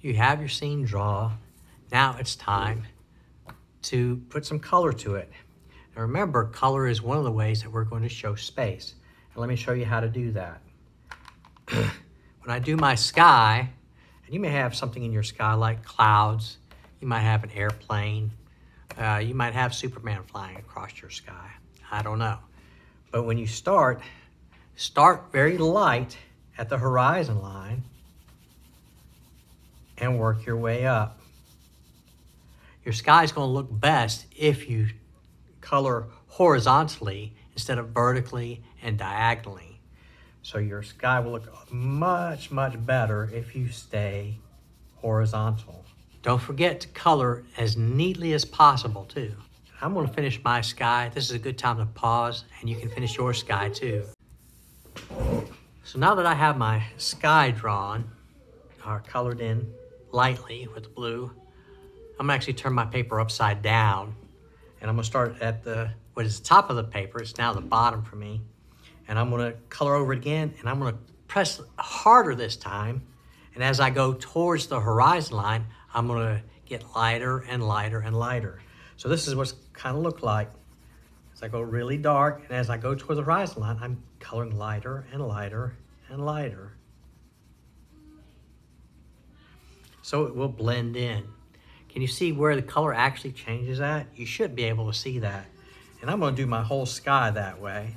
You have your scene draw. Now it's time to put some color to it. And remember, color is one of the ways that we're going to show space. And let me show you how to do that. When I do my sky, and you may have something in your sky like clouds, you might have an airplane, you might have Superman flying across your sky. I don't know. But when you start very light at the horizon line and work your way up. Your sky is going to look best if you color horizontally instead of vertically and diagonally. So your sky will look much, much better if you stay horizontal. Don't forget to color as neatly as possible too. I'm going to finish my sky. This is a good time to pause and you can finish your sky too. So now that I have my sky drawn or colored in lightly with the blue, I'm gonna actually turn my paper upside down and I'm gonna start at what is the top of the paper. It's now the bottom for me. And I'm gonna color over it again and I'm gonna press harder this time. And as I go towards the horizon line, I'm gonna get lighter and lighter and lighter. So this is what's kind of look like. As I go really dark and as I go toward the horizon line, I'm coloring lighter and lighter and lighter. So it will blend in. Can you see where the color actually changes at? You should be able to see that. And I'm gonna do my whole sky that way.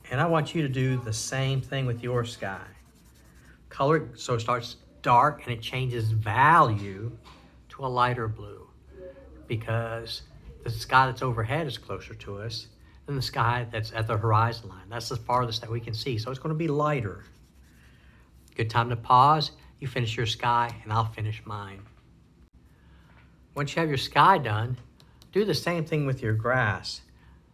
And I want you to do the same thing with your sky. Color it so it starts dark and it changes value to a lighter blue because the sky that's overhead is closer to us than the sky that's at the horizon line. That's the farthest that we can see. So it's going to be lighter. Good time to pause. You finish your sky and I'll finish mine. Once you have your sky done, do the same thing with your grass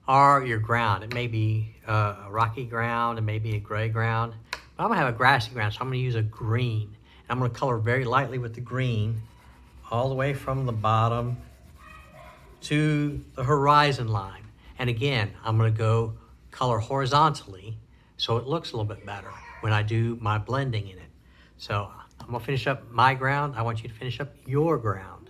or your ground. It may be a rocky ground, it may be a gray ground, but I'm gonna have a grassy ground, so I'm gonna use a green. And I'm gonna color very lightly with the green all the way from the bottom to the horizon line. And again, I'm gonna go color horizontally so it looks a little bit better when I do my blending in it. So I'm gonna finish up my ground. I want you to finish up your ground.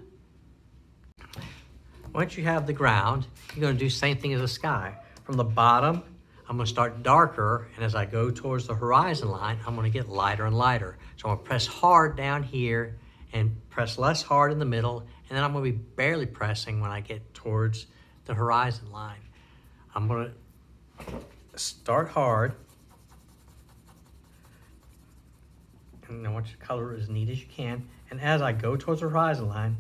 Once you have the ground, you're gonna do the same thing as the sky. From the bottom, I'm gonna start darker, and as I go towards the horizon line, I'm gonna get lighter and lighter. So I'm gonna press hard down here and press less hard in the middle, and then I'm gonna be barely pressing when I get towards the horizon line. I'm gonna start hard, and I want you to color as neat as you can, and as I go towards the horizon line,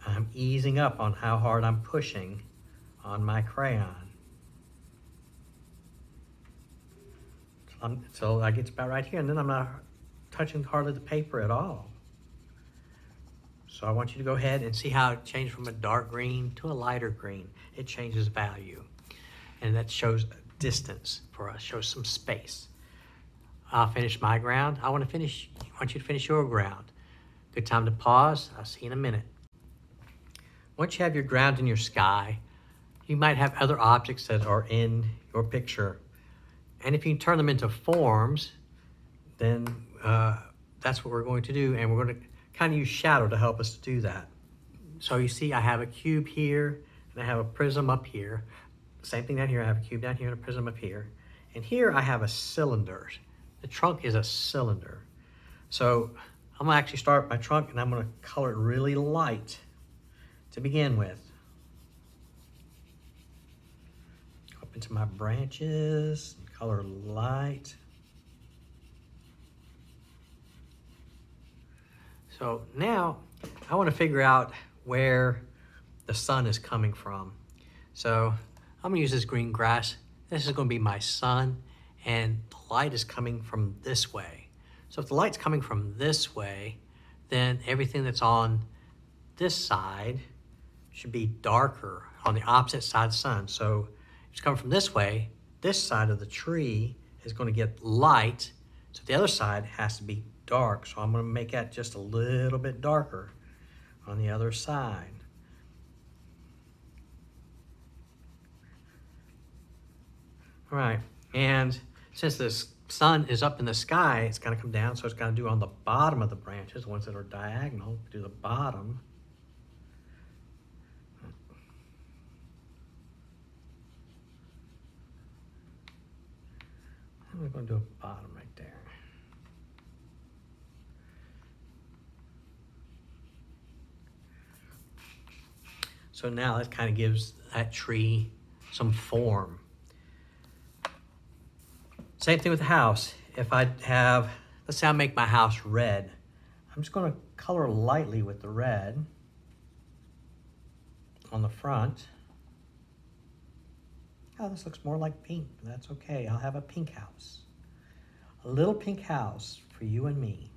I'm easing up on how hard I'm pushing on my crayon. So I get to about right here, and then I'm not touching hardly the paper at all. So I want you to go ahead and see how it changed from a dark green to a lighter green. It changes value, and that shows distance for us, shows some space. I'll finish my ground. I want you to finish your ground. Good time to pause. I'll see you in a minute. Once you have your ground in your sky, you might have other objects that are in your picture. And if you turn them into forms, then that's what we're going to do. And we're going to kind of use shadow to help us to do that. So you see I have a cube here and I have a prism up here. Same thing down here. I have a cube down here and a prism up here. And here I have a cylinder. The trunk is a cylinder. So I'm going to actually start my trunk and I'm going to color it really light to begin with. Up into my branches, color light. So now I want to figure out where the sun is coming from. So I'm gonna use this green grass. This is gonna be my sun, and the light is coming from this way. So if the light's coming from this way, then everything that's on this side should be darker on the opposite side of the sun. So if it's coming from this way, this side of the tree is going to get light, so the other side has to be dark. So I'm going to make that just a little bit darker on the other side. All right, and since this sun is up in the sky, it's got to come down, so it's got to do on the bottom of the branches, ones that are diagonal, do the bottom. And we're going to do a bottom right there. So now that kind of gives that tree some form. Same thing with the house. If I have, let's say I make my house red, I'm just going to color lightly with the red on the front. Oh, this looks more like pink, but that's okay. I'll have a pink house. A little pink house for you and me.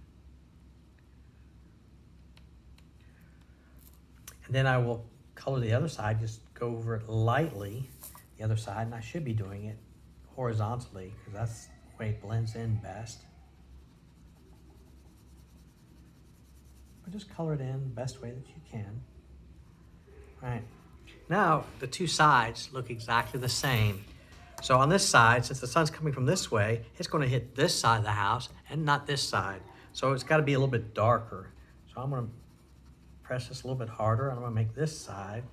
And then I will color the other side, just go over it lightly, the other side, and I should be doing it horizontally because that's the way it blends in best. But just color it in the best way that you can. All right. Now the two sides look exactly the same. So on this side, since the sun's coming from this way, it's going to hit this side of the house and not this side. So it's got to be a little bit darker. So I'm going to press this a little bit harder, and I'm going to make this side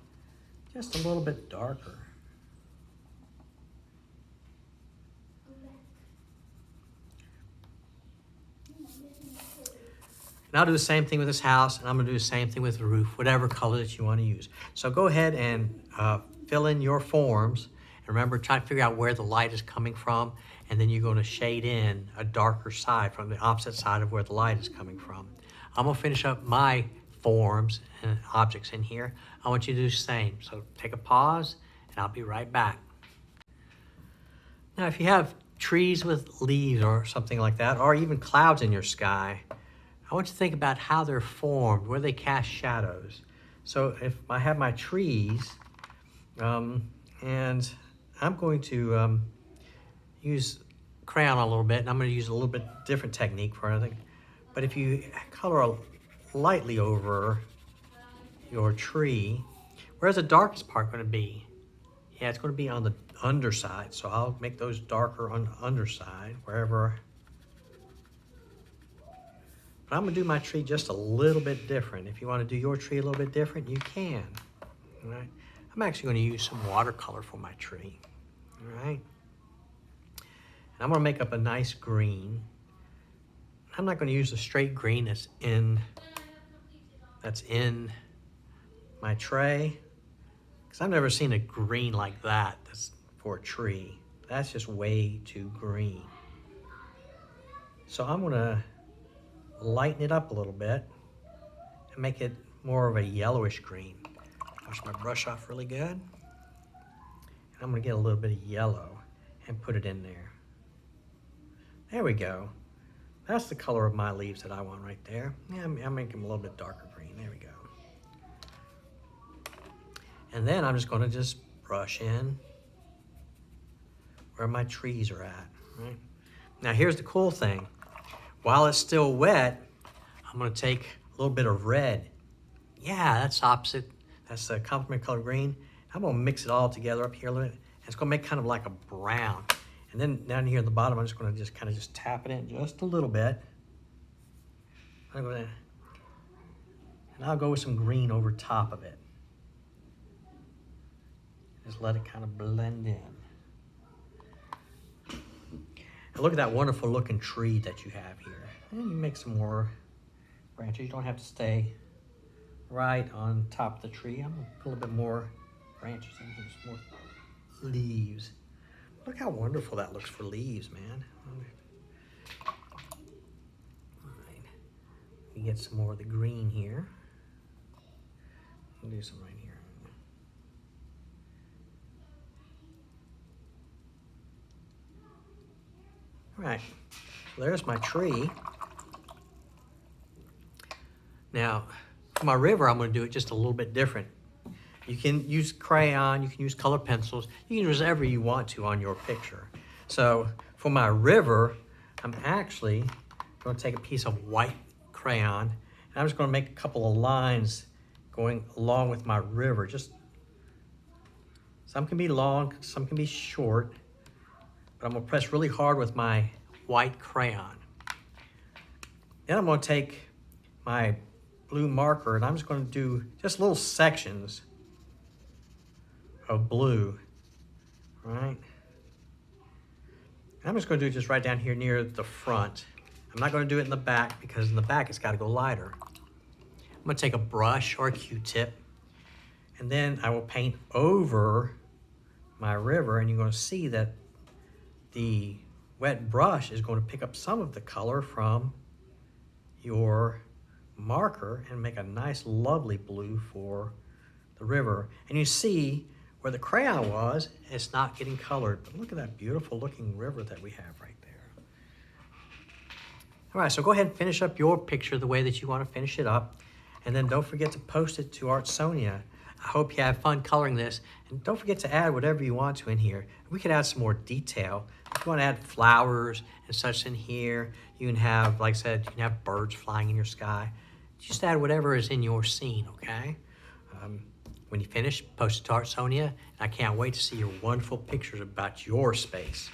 just a little bit darker. And I'll do the same thing with this house, and I'm going to do the same thing with the roof, whatever color that you want to use. So go ahead and fill in your forms. And remember, try to figure out where the light is coming from, and then you're going to shade in a darker side from the opposite side of where the light is coming from. I'm going to finish up my forms and objects in here. I want you to do the same. So take a pause, and I'll be right back. Now, if you have trees with leaves or something like that, or even clouds in your sky, I want you to think about how they're formed, where they cast shadows. So if I have my trees, and I'm going to use crayon a little bit, and I'm going to use a little bit different technique for it. But if you color lightly over your tree, where's the darkest part going to be? Yeah, it's going to be on the underside. So I'll make those darker on the underside, wherever. But I'm going to do my tree just a little bit different. If you want to do your tree a little bit different, you can. All right? I'm actually going to use some watercolor for my tree. All right? And I'm going to make up a nice green. I'm not going to use the straight green that's in my tray, because I've never seen a green like that that's for a tree. That's just way too green. So I'm going to lighten it up a little bit and make it more of a yellowish green. Wash my brush off really good. And I'm going to get a little bit of yellow and put it in there. There we go. That's the color of my leaves that I want right there. Yeah, I'll make them a little bit darker green. There we go. And then I'm just going to just brush in where my trees are at. Right? Now here's the cool thing. While it's still wet, I'm going to take a little bit of red. Yeah, that's opposite. That's the complement color green. I'm going to mix it all together up here a little bit. And it's going to make kind of like a brown. And then down here at the bottom, I'm just going to just kind of just tap it in just a little bit. And I'll go with some green over top of it. Just let it kind of blend in. And look at that wonderful looking tree that you have here. And you make some more branches. You don't have to stay right on top of the tree. I'm going to put a little bit more branches in here, some more leaves. Look how wonderful that looks for leaves, man. All right. We get some more of the green here. I'll do some right here. All right, so there's my tree. Now, for my river, I'm going to do it just a little bit different. You can use crayon, you can use colored pencils, you can use whatever you want to on your picture. So for my river, I'm actually going to take a piece of white crayon, and I'm just going to make a couple of lines going along with my river. Just some can be long, some can be short, but I'm going to press really hard with my white crayon. Then I'm going to take my blue marker and I'm just going to do just little sections of blue, right? I'm just going to do it just right down here near the front. I'm not going to do it in the back because in the back it's got to go lighter. I'm going to take a brush or a Q-tip and then I will paint over my river, and you're going to see that the wet brush is going to pick up some of the color from your marker and make a nice lovely blue for the river. And you see where the crayon was, it's not getting colored, but look at that beautiful looking river that we have right there. All right, so go ahead and finish up your picture the way that you want to finish it up, and then don't forget to post it to Artsonia. I hope you have fun coloring this, and don't forget to add whatever you want to in here. We could add some more detail. If you want to add flowers and such in here, you can have, like I said, you can have birds flying in your sky. Just add whatever is in your scene, okay? When you finish, post it to Artsonia, and I can't wait to see your wonderful pictures about your space.